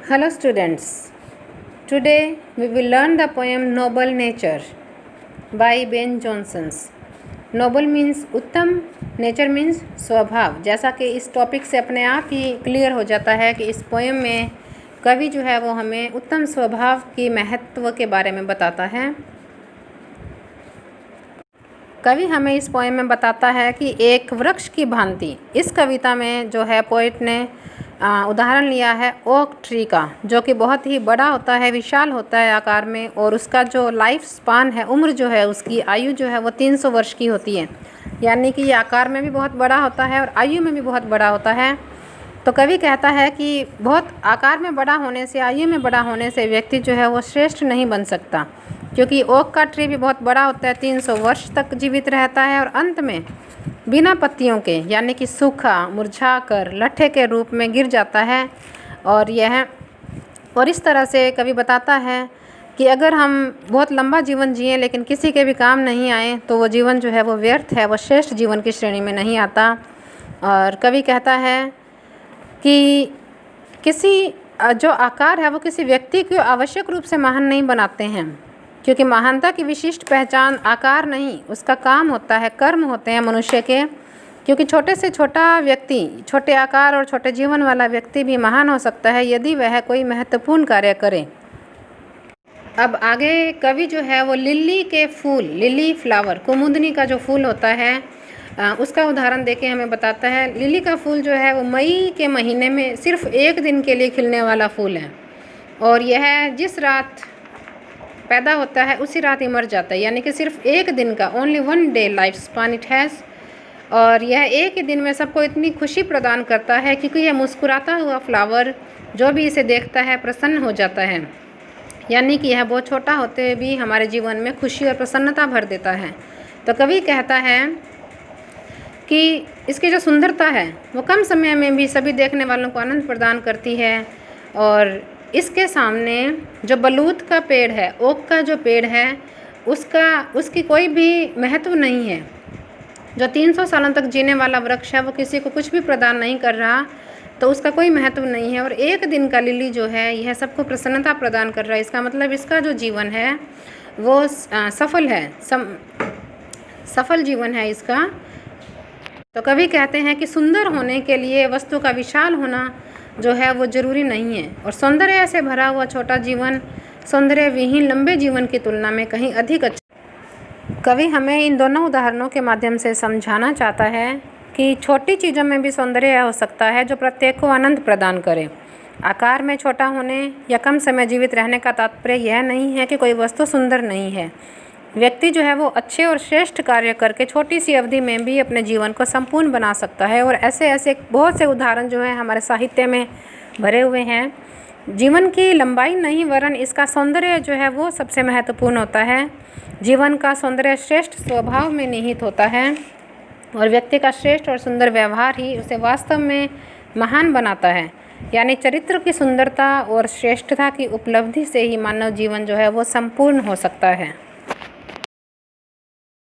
Hello students, today we will learn the poem Noble Nature by Ben Jonson. Noble means उत्तम, nature means स्वभाव। जैसा कि इस topic से अपने आप ही क्लियर हो जाता है कि इस पोएम में कवि जो है वो हमें उत्तम स्वभाव की महत्व के बारे में बताता है। कवि हमें इस पोएम में बताता है कि एक वृक्ष की भांति, इस कविता में जो है पोइट ने उदाहरण लिया है ओक ट्री का, जो कि बहुत ही बड़ा होता है, विशाल होता है आकार में, और उसका जो लाइफ स्पान है, उम्र जो है उसकी आयु जो है वो 300 वर्ष की होती है। यानी कि ये आकार में भी बहुत बड़ा होता है और आयु में भी बहुत बड़ा होता है। तो कवि कहता है कि बहुत आकार में बड़ा होने से, आयु में बड़ा होने से व्यक्ति जो है वो श्रेष्ठ नहीं बन सकता, क्योंकि ओक का ट्री भी बहुत बड़ा होता है, 300 वर्ष तक जीवित रहता है और अंत में बिना पत्तियों के, यानी कि सूखा मुरझाकर लट्ठे के रूप में गिर जाता है। और इस तरह से कवि बताता है कि अगर हम बहुत लंबा जीवन जिए लेकिन किसी के भी काम नहीं आए तो वो जीवन जो है वो व्यर्थ है, वो श्रेष्ठ जीवन की श्रेणी में नहीं आता। और कवि कहता है कि किसी जो आकार है वो किसी व्यक्ति को आवश्यक रूप से महान नहीं बनाते हैं, क्योंकि महानता की विशिष्ट पहचान आकार नहीं, उसका काम होता है, कर्म होते हैं मनुष्य के। क्योंकि छोटे से छोटा व्यक्ति, छोटे आकार और छोटे जीवन वाला व्यक्ति भी महान हो सकता है यदि वह कोई महत्वपूर्ण कार्य करे। अब आगे कवि जो है वो लिली के फूल, लिली फ्लावर, कुमुदनी का जो फूल होता है उसका उदाहरण देके हमें बताता है। लिली का फूल जो है वो मई के महीने में सिर्फ एक दिन के लिए खिलने वाला फूल है, और यह जिस रात पैदा होता है उसी रात ही मर जाता है, यानी कि सिर्फ एक दिन का, only 1 day life span it has. और यह एक ही दिन में सबको इतनी खुशी प्रदान करता है, क्योंकि यह मुस्कुराता हुआ फ्लावर जो भी इसे देखता है प्रसन्न हो जाता है। यानी कि यह बहुत छोटा होते हुए भी हमारे जीवन में खुशी और प्रसन्नता भर देता है। तो कवि कहता है कि इसकी जो सुंदरता है वो कम समय में भी सभी देखने वालों को आनंद प्रदान करती है। और इसके सामने जो बलूत का पेड़ है, ओक का जो पेड़ है, उसकी कोई भी महत्व नहीं है। जो 300 सालों तक जीने वाला वृक्ष है वो किसी को कुछ भी प्रदान नहीं कर रहा, तो उसका कोई महत्व नहीं है। और एक दिन का लिली जो है यह सबको प्रसन्नता प्रदान कर रहा है। इसका मतलब इसका जो जीवन है वो सफल है, सफल जीवन है इसका। तो कवि कहते हैं कि सुंदर होने के लिए वस्तु का विशाल होना जो है वो ज़रूरी नहीं है, और सौंदर्य से भरा हुआ छोटा जीवन सौंदर्य विहीन लंबे जीवन की तुलना में कहीं अधिक अच्छा। कवि हमें इन दोनों उदाहरणों के माध्यम से समझाना चाहता है कि छोटी चीज़ों में भी सौंदर्य हो सकता है जो प्रत्येक को आनंद प्रदान करे। आकार में छोटा होने या कम समय जीवित रहने का तात्पर्य यह नहीं है कि कोई वस्तु सुंदर नहीं है। व्यक्ति जो है वो अच्छे और श्रेष्ठ कार्य करके छोटी सी अवधि में भी अपने जीवन को संपूर्ण बना सकता है। और ऐसे ऐसे बहुत से उदाहरण जो है हमारे साहित्य में भरे हुए हैं। जीवन की लंबाई नहीं वरन इसका सौंदर्य जो है वो सबसे महत्वपूर्ण होता है। जीवन का सौंदर्य श्रेष्ठ स्वभाव में निहित होता है, और व्यक्ति का श्रेष्ठ और सुंदर व्यवहार ही उसे वास्तव में महान बनाता है। यानी चरित्र की सुंदरता और श्रेष्ठता की उपलब्धि से ही मानव जीवन जो है वो संपूर्ण हो सकता है।